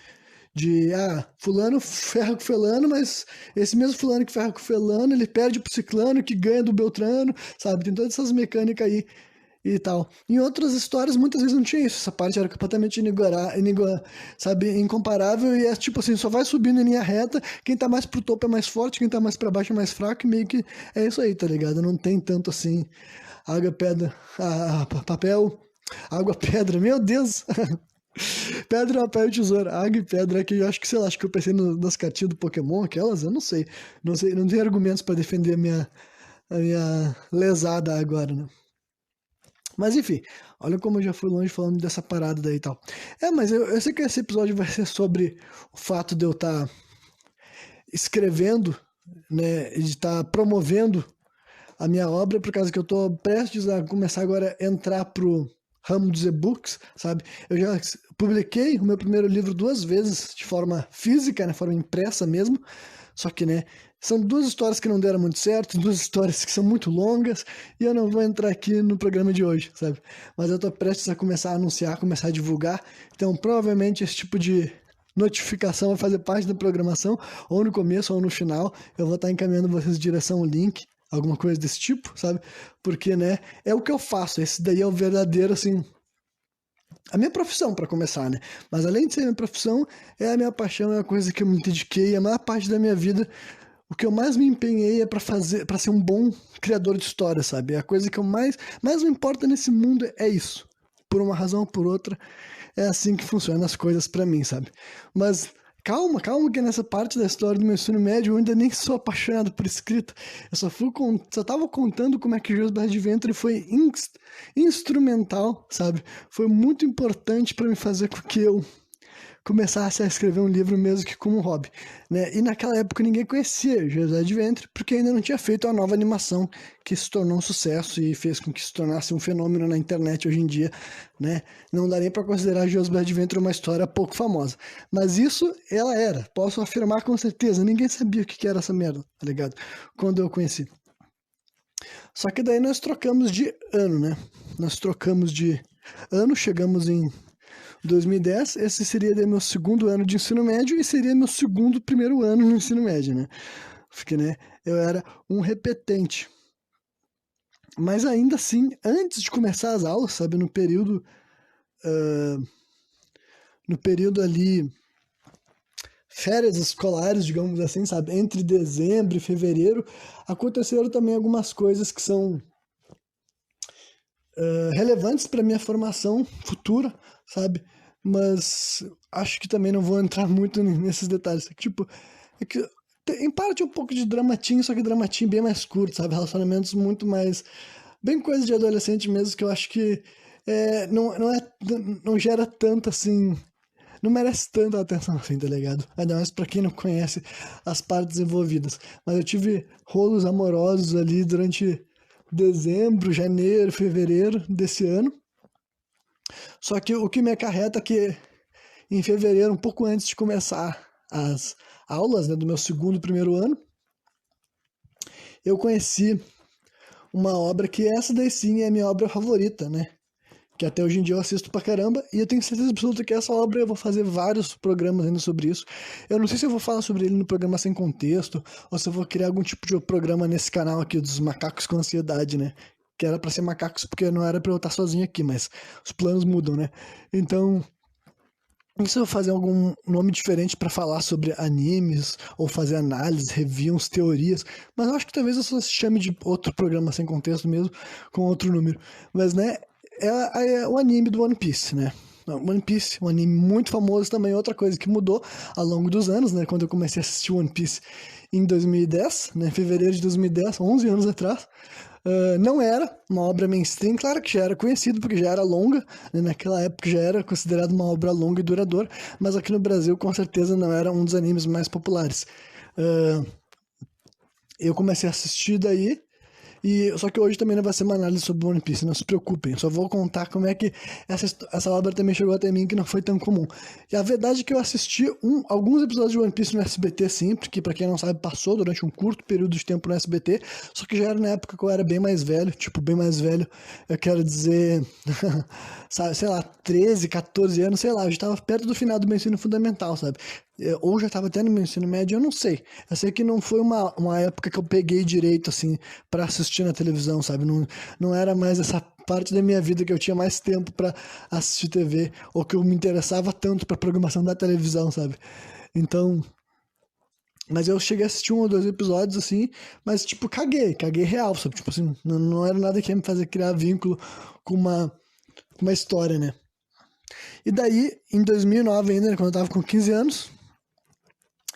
Fulano ferra com fulano, mas esse mesmo fulano que ferra com fulano, ele perde pro ciclano, que ganha do Beltrano, sabe? Tem todas essas mecânicas aí e tal. Em outras histórias, muitas vezes não tinha isso. Essa parte era completamente sabe, incomparável e é tipo assim, só vai subindo em linha reta, quem tá mais pro topo é mais forte, quem tá mais pra baixo é mais fraco, e meio que é isso aí, tá ligado? Não tem tanto assim, água, pedra, papel, água, pedra, meu Deus! Pedra, papel e tesoura, água e pedra, que eu acho que, sei lá, acho que eu pensei nas cartinhas do Pokémon, aquelas, eu não sei. Não sei, não tenho argumentos pra defender a minha lesada agora, né? Mas enfim, olha como eu já fui longe falando dessa parada daí e tal. Mas eu sei que esse episódio vai ser sobre o fato de eu estar escrevendo, né, de estar promovendo a minha obra, por causa que eu estou prestes a começar agora a entrar pro ramo dos e-books, sabe? Eu já publiquei o meu primeiro livro 2 vezes, de forma física, né, forma impressa mesmo, só que, né, são 2 histórias que não deram muito certo, 2 histórias que são muito longas, e eu não vou entrar aqui no programa de hoje, sabe? Mas eu tô prestes a começar a anunciar, começar a divulgar, então provavelmente esse tipo de notificação vai fazer parte da programação, ou no começo ou no final, eu vou estar encaminhando vocês em direção ao link, alguma coisa desse tipo, sabe? Porque, né, é o que eu faço, esse daí é o verdadeiro, assim, a minha profissão, para começar, né? Mas além de ser minha profissão, é a minha paixão, é a coisa que eu me dediquei a maior parte da minha vida. O que eu mais me empenhei é para ser um bom criador de história, sabe? A coisa que eu mais me importa nesse mundo é isso. Por uma razão ou por outra, é assim que funcionam as coisas para mim, sabe? Mas calma, calma que nessa parte da história do meu ensino médio eu ainda nem sou apaixonado por escrita. Eu só tava contando como é que Joseph de Ventre foi instrumental, sabe? Foi muito importante para me fazer com que eu começasse a escrever um livro mesmo que como um hobby, né? E naquela época ninguém conhecia José de Ventre, porque ainda não tinha feito a nova animação que se tornou um sucesso e fez com que se tornasse um fenômeno na internet hoje em dia, né? Não dá nem para considerar José de Ventre uma história pouco famosa, mas isso ela era, posso afirmar com certeza, ninguém sabia o que era essa merda, tá ligado? Quando eu conheci. Só que daí nós trocamos de ano, né? Nós trocamos de ano, chegamos em 2010, esse seria meu segundo ano de ensino médio e seria meu segundo primeiro ano no ensino médio, né? Porque, né, eu era um repetente. Mas ainda assim, antes de começar as aulas, sabe, no período ali, férias escolares, digamos assim, sabe, entre dezembro e fevereiro, aconteceram também algumas coisas que são relevantes para minha formação futura, sabe? Mas acho que também não vou entrar muito nesses detalhes. Tipo, é que em parte um pouco de dramatinho, só que dramatinho bem mais curto, sabe? Relacionamentos muito mais. Bem coisa de adolescente mesmo, que eu acho que não gera tanto assim. Não merece tanta atenção assim, tá ligado? Ainda mais pra quem não conhece as partes envolvidas. Mas eu tive rolos amorosos ali durante dezembro, janeiro, fevereiro desse ano. Só que o que me acarreta é que em fevereiro, um pouco antes de começar as aulas, né, do meu segundo primeiro ano, eu conheci uma obra que essa daí sim é a minha obra favorita, né? Que até hoje em dia eu assisto pra caramba, e eu tenho certeza absoluta que essa obra eu vou fazer vários programas ainda sobre isso. Eu não sei se eu vou falar sobre ele no programa Sem Contexto, ou se eu vou criar algum tipo de programa nesse canal aqui dos Macacos com Ansiedade, né? Que era pra ser macacos porque não era pra eu estar sozinho aqui, mas os planos mudam, né? Então, se eu fazer algum nome diferente pra falar sobre animes, ou fazer análises, reviews, teorias, mas eu acho que talvez eu só chame de outro programa Sem Contexto mesmo, com outro número. Mas, né, é o anime do One Piece, né? One Piece, um anime muito famoso também, outra coisa que mudou ao longo dos anos, né? Quando eu comecei a assistir One Piece em 2010, né? Fevereiro de 2010, 11 anos atrás, não era uma obra mainstream, claro que já era conhecido porque já era longa, né? Naquela época já era considerado uma obra longa e duradoura, mas aqui no Brasil com certeza não era um dos animes mais populares. Eu comecei a assistir daí, só que hoje também não vai ser uma análise sobre One Piece, não se preocupem. Só vou contar como é que essa obra também chegou até mim, que não foi tão comum. E a verdade é que eu assisti alguns episódios de One Piece no SBT, sim, porque pra quem não sabe, passou durante um curto período de tempo no SBT, só que já era na época que eu era bem mais velho, tipo, bem mais velho, eu quero dizer, sabe, sei lá, 13, 14 anos, sei lá, eu já tava perto do final do meu ensino fundamental, sabe? ou já tava até no meu ensino médio, eu não sei. Eu sei que não foi uma época que eu peguei direito, assim, pra assistir na televisão, sabe? Não era mais essa parte da minha vida que eu tinha mais tempo pra assistir TV, ou que eu me interessava tanto pra programação da televisão, sabe? Então, mas eu cheguei a assistir um ou dois episódios, assim, mas, tipo, caguei real, sabe? Tipo assim, não era nada que ia me fazer criar vínculo com uma história, né? E daí, em 2009 ainda, né, quando eu tava com 15 anos,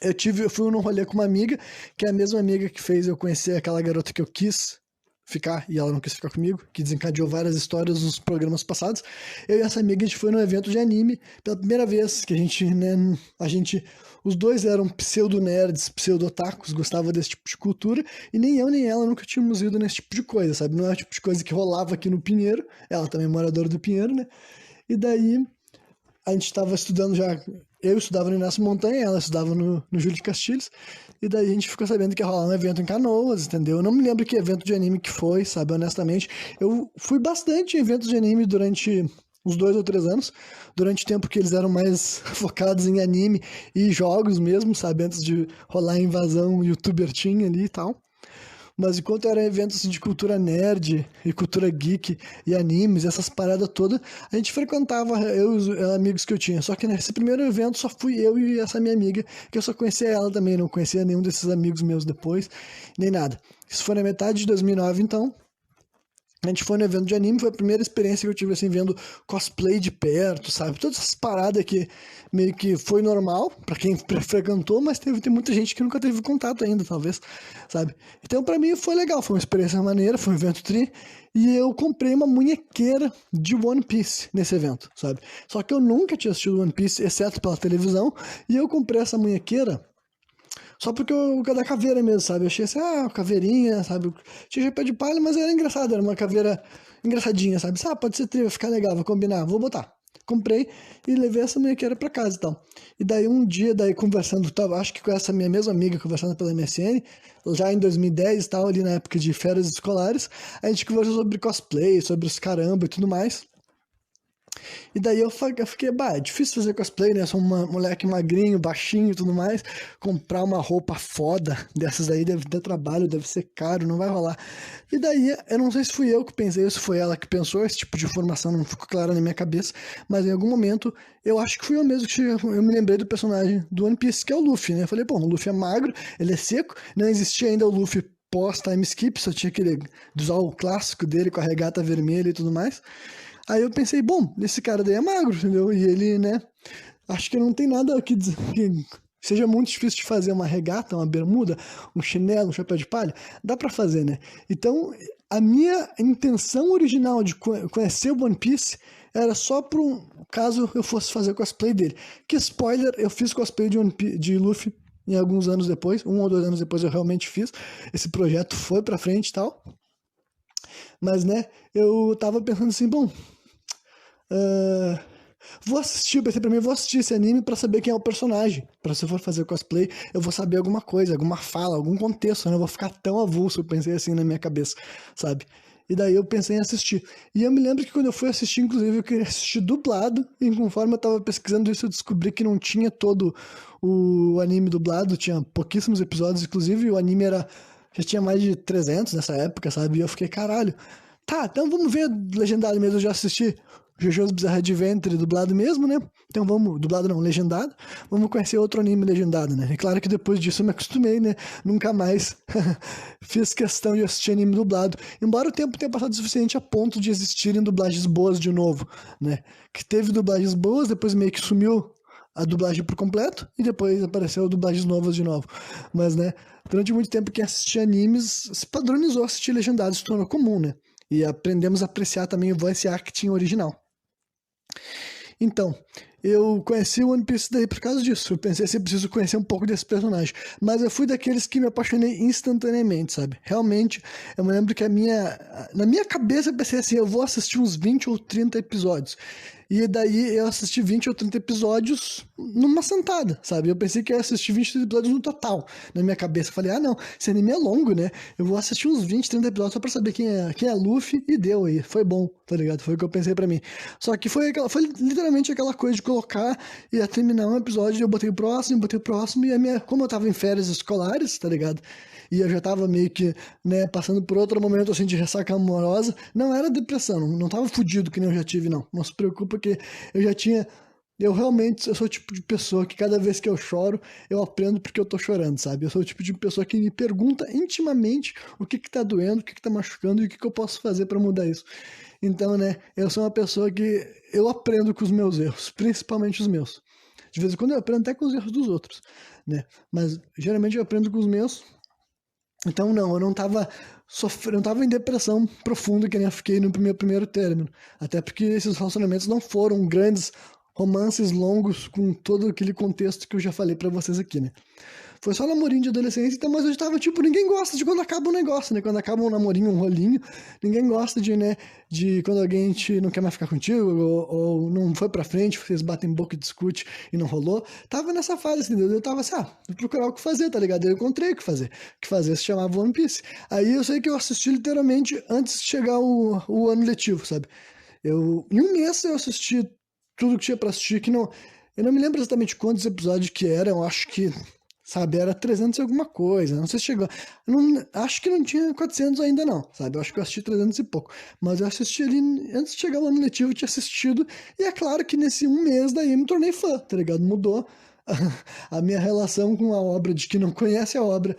eu fui num rolê com uma amiga, que é a mesma amiga que fez eu conhecer aquela garota que eu quis ficar, e ela não quis ficar comigo, que desencadeou várias histórias nos programas passados. Eu e essa amiga, a gente foi num evento de anime, pela primeira vez que a gente, né, os dois eram pseudo-nerds, pseudo-otakus, gostavam desse tipo de cultura, e nem eu nem ela nunca tínhamos ido nesse tipo de coisa, sabe? Não é o tipo de coisa que rolava aqui no Pinheiro, ela também é moradora do Pinheiro, né? E daí, a gente estava estudando já. Eu estudava no Inácio Montanha, ela estudava no Júlio de Castilhos. E daí a gente ficou sabendo que ia rolar um evento em Canoas, entendeu? Eu não me lembro que evento de anime que foi, sabe? Honestamente. Eu fui bastante em eventos de anime durante uns 2 ou 3 anos. Durante o tempo que eles eram mais focados em anime e jogos mesmo, sabe? Antes de rolar a invasão youtuber teen ali e tal. Mas enquanto era eventos assim, de cultura nerd e cultura geek e animes, essas paradas todas, a gente frequentava, eu e os amigos que eu tinha. Só que nesse primeiro evento só fui eu e essa minha amiga, que eu só conhecia ela também, não conhecia nenhum desses amigos meus depois, nem nada. Isso foi na metade de 2009, então. A gente foi no evento de anime, foi a primeira experiência que eu tive, assim, vendo cosplay de perto, sabe? Todas essas paradas que meio que foi normal pra quem frequentou, mas tem muita gente que nunca teve contato ainda, talvez, sabe? Então, pra mim, foi legal, foi uma experiência maneira, foi um evento tri, e eu comprei uma munhequeira de One Piece nesse evento, sabe? Só que eu nunca tinha assistido One Piece, exceto pela televisão, e eu comprei essa munhequeira só porque eu da caveira mesmo, sabe? Eu achei assim, caveirinha, sabe? Tinha chapéu de palha, mas era engraçado, era uma caveira engraçadinha, sabe? Pode ser trilha, ficar legal, vou combinar, vou botar. Comprei e levei essa munhequeira pra casa e tal. E daí um dia, conversando, tava, acho que com essa minha mesma amiga, conversando pela MSN, já em 2010 e tal, ali na época de férias escolares, a gente conversou sobre cosplay, sobre os caramba e tudo mais. E daí eu fiquei, é difícil fazer cosplay, né? Eu sou um moleque magrinho, baixinho e tudo mais. Comprar uma roupa foda dessas aí deve ter trabalho, deve ser caro, não vai rolar. E daí, eu não sei se fui eu que pensei, ou se foi ela que pensou, esse tipo de informação não ficou clara na minha cabeça, mas em algum momento, eu acho que fui eu mesmo que eu me lembrei do personagem do One Piece, que é o Luffy, né? Eu falei, pô, o Luffy é magro, ele é seco, não existia ainda o Luffy pós-time skip, só tinha aquele visual clássico dele com a regata vermelha e tudo mais. Aí eu pensei, bom, esse cara daí é magro, entendeu? E ele, né, acho que não tem nada que seja muito difícil de fazer uma regata, uma bermuda, um chinelo, um chapéu de palha. Dá pra fazer, né? Então, a minha intenção original de conhecer o One Piece era só por um caso eu fosse fazer cosplay dele. Que spoiler, eu fiz cosplay de Luffy em alguns anos depois, 1 ou 2 anos depois eu realmente fiz. Esse projeto foi pra frente e tal. Mas, né, eu tava pensando assim, bom, vou assistir, pensei pra mim, vou assistir esse anime pra saber quem é o personagem. Pra se eu for fazer cosplay, eu vou saber alguma coisa, alguma fala, algum contexto, né? Eu vou ficar tão avulso, eu pensei assim na minha cabeça, sabe? E daí eu pensei em assistir. E eu me lembro que quando eu fui assistir, inclusive, eu queria assistir dublado, e conforme eu tava pesquisando isso, eu descobri que não tinha todo o anime dublado, tinha pouquíssimos episódios, inclusive o anime já tinha mais de 300 nessa época, sabe? E eu fiquei, caralho. Tá, então vamos ver legendado mesmo, eu já assisti JoJo's Bizarre Adventure dublado mesmo, né? Então vamos, dublado não, legendado. Vamos conhecer outro anime legendado, né? E claro que depois disso eu me acostumei, né? Nunca mais fiz questão de assistir anime dublado. Embora o tempo tenha passado o suficiente a ponto de existirem dublagens boas de novo, né? Que teve dublagens boas, depois meio que sumiu a dublagem por completo e depois apareceu dublagens novas de novo. Mas, né, durante muito tempo quem assistia animes se padronizou a assistir legendado, se tornou comum, né? E aprendemos a apreciar também o voice acting original. Então, eu conheci o One Piece daí por causa disso. Eu pensei assim, preciso conhecer um pouco desse personagem. Mas eu fui daqueles que me apaixonei instantaneamente, sabe? Realmente, eu me lembro que na minha cabeça eu pensei assim, eu vou assistir uns 20 ou 30 episódios. E daí eu assisti 20 ou 30 episódios numa sentada, sabe? Eu pensei que ia assistir 20 episódios no total, na minha cabeça. Eu falei, não, esse anime é longo, né? Eu vou assistir uns 20, 30 episódios só pra saber quem é Luffy, e deu aí. Foi bom, tá ligado? Foi o que eu pensei pra mim. Só que foi literalmente aquela coisa de colocar, ia terminar um episódio, eu botei o próximo, e como eu tava em férias escolares, tá ligado? E eu já tava meio que, né, passando por outro momento, assim, de ressaca amorosa, não era depressão, não tava fudido que nem eu já tive, não se preocupa que eu realmente, eu sou o tipo de pessoa que cada vez que eu choro, eu aprendo porque eu tô chorando, sabe? Eu sou o tipo de pessoa que me pergunta intimamente o que tá doendo, o que tá machucando e o que eu posso fazer pra mudar isso. Então, né, eu sou uma pessoa que eu aprendo com os meus erros, principalmente os meus. De vez em quando eu aprendo até com os erros dos outros, né? Mas geralmente eu aprendo com os meus. Então, não, eu não tava sofrendo, não tava em depressão profunda que nem eu fiquei no meu primeiro término. Até porque esses relacionamentos não foram grandes romances longos com todo aquele contexto que eu já falei pra vocês aqui, né? Foi só namorinho de adolescência, então, mas eu tava, tipo, ninguém gosta de quando acaba um negócio, né? Quando acaba um namorinho, um rolinho, ninguém gosta de, né, de quando alguém não quer mais ficar contigo, ou não foi pra frente, vocês batem boca e discutem e não rolou. Tava nessa fase, assim, eu tava assim, vou procurar o que fazer, tá ligado? Eu encontrei o que fazer. O que fazer se chamava One Piece. Aí eu sei que eu assisti literalmente antes de chegar o ano letivo, sabe? Em um mês eu assisti tudo que tinha pra assistir, eu não me lembro exatamente quantos episódios que eram, eu acho que, sabe, era 300 e alguma coisa, não sei se chegou, acho que não tinha 400 ainda não, sabe, eu acho que eu assisti 300 e pouco, mas eu assisti ali, antes de chegar o ano letivo, eu tinha assistido, e é claro que nesse um mês daí eu me tornei fã, tá ligado, mudou a minha relação com a obra, de que não conhece a obra,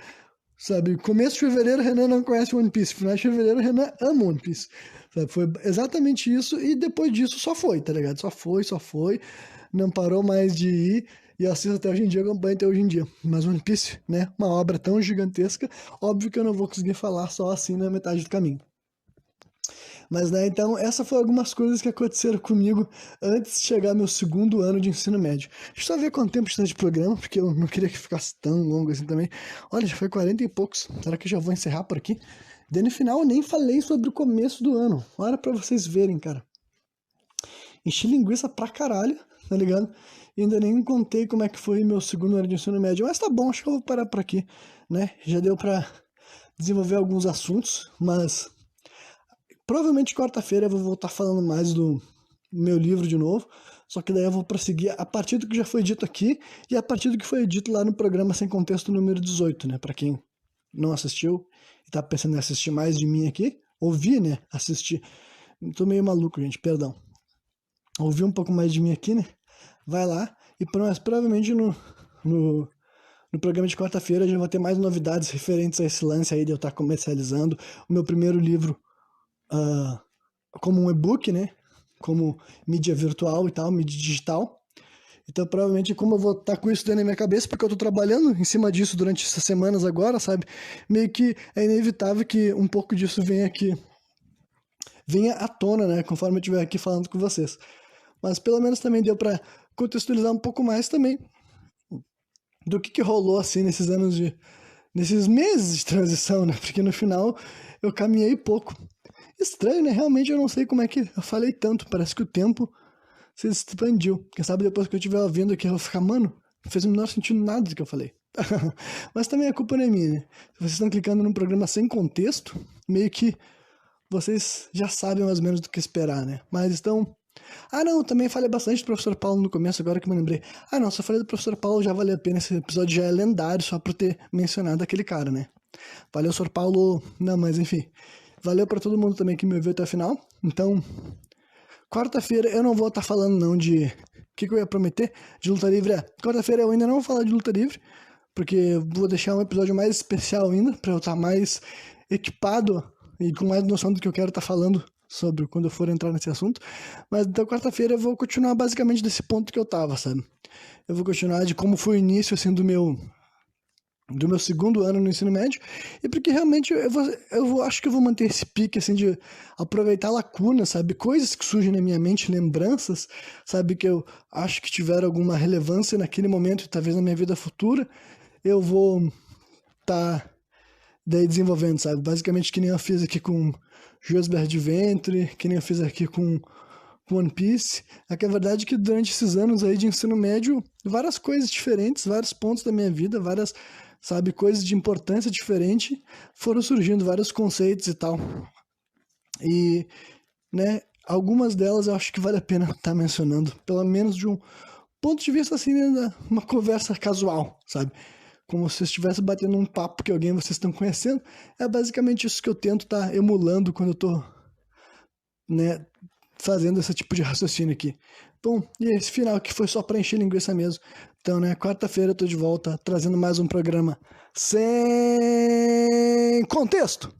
sabe, começo de fevereiro, Renan não conhece One Piece, final de fevereiro, Renan ama One Piece, sabe? Foi exatamente isso, e depois disso só foi, tá ligado? Só foi, não parou mais de ir, e eu assisto até hoje em dia, acompanho até hoje em dia. Mas One Piece, né, uma obra tão gigantesca, óbvio que eu não vou conseguir falar só assim na metade do caminho. Mas, né, então, essas foram algumas coisas que aconteceram comigo antes de chegar meu segundo ano de ensino médio. Deixa eu só ver quanto tempo está de programa, porque eu não queria que ficasse tão longo assim também. Olha, já foi 40 e poucos. Será que eu já vou encerrar por aqui? Daí no final eu nem falei sobre o começo do ano. Olha pra vocês verem, cara. Enchi linguiça pra caralho, tá ligado? E ainda nem contei como é que foi meu segundo ano de ensino médio. Mas tá bom, acho que eu vou parar por aqui, né? Já deu pra desenvolver alguns assuntos, mas provavelmente quarta-feira eu vou voltar falando mais do meu livro de novo, só que daí eu vou prosseguir a partir do que já foi dito aqui e a partir do que foi dito lá no programa Sem Contexto número 18, né? Pra quem não assistiu e tá pensando em assistir mais de mim aqui, ouvir, né? Assistir. Tô meio maluco, gente, perdão. Ouvir um pouco mais de mim aqui, né? Vai lá e provavelmente no programa de quarta-feira já vou ter mais novidades referentes a esse lance aí de eu estar comercializando o meu primeiro livro como um e-book, né? Como mídia virtual e tal, mídia digital. Então, provavelmente, como eu vou estar com isso dentro da minha cabeça, porque eu tô trabalhando em cima disso durante essas semanas agora, sabe? Meio que é inevitável que um pouco disso venha à tona, né? Conforme eu estiver aqui falando com vocês. Mas pelo menos também deu para contextualizar um pouco mais também do que rolou, assim, nesses meses de transição, né? Porque no final eu caminhei pouco. Estranho, né? Realmente eu não sei como é que eu falei tanto. Parece que o tempo se expandiu. Quem sabe depois que eu estiver ouvindo aqui eu vou ficar, mano, não fez o menor sentido nada do que eu falei. Mas também a culpa não é minha, né? Se vocês estão clicando num programa sem contexto, meio que vocês já sabem mais ou menos do que esperar, né? Mas estão... Ah, não, também falei bastante do professor Paulo no começo, agora que me lembrei. Ah, não, só falei do professor Paulo, já valeu a pena, esse episódio já é lendário só por ter mencionado aquele cara, né? Valeu, Sr. Paulo. Não, mas enfim. Valeu pra todo mundo também que me ouviu até o final. Então, quarta-feira eu não vou estar falando não de... O que eu ia prometer? De luta livre. Quarta-feira eu ainda não vou falar de luta livre, porque eu vou deixar um episódio mais especial ainda, pra eu estar mais equipado e com mais noção do que eu quero estar falando sobre quando eu for entrar nesse assunto. Mas então quarta-feira eu vou continuar basicamente desse ponto que eu tava, sabe? Eu vou continuar de como foi o início, assim, do meu segundo ano no ensino médio, e porque realmente acho que eu vou manter esse pique, assim, de aproveitar lacunas, sabe, coisas que surgem na minha mente, lembranças, sabe, que eu acho que tiveram alguma relevância naquele momento e talvez na minha vida futura, eu vou tá daí desenvolvendo, sabe, basicamente que nem eu fiz aqui com Joseph Adventure, que nem eu fiz aqui com One Piece. É que a verdade é que durante esses anos aí de ensino médio, várias coisas diferentes, vários pontos da minha vida, várias, sabe, coisas de importância diferente foram surgindo, vários conceitos e tal. E, né, algumas delas eu acho que vale a pena estar mencionando, pelo menos de um ponto de vista assim, né, uma conversa casual, sabe? Como se estivesse batendo um papo que alguém vocês estão conhecendo. É basicamente isso que eu tento estar emulando quando eu tô, né, fazendo esse tipo de raciocínio aqui. Bom, e esse final que foi só para encher linguiça mesmo. Então, né, quarta-feira eu tô de volta trazendo mais um programa sem contexto.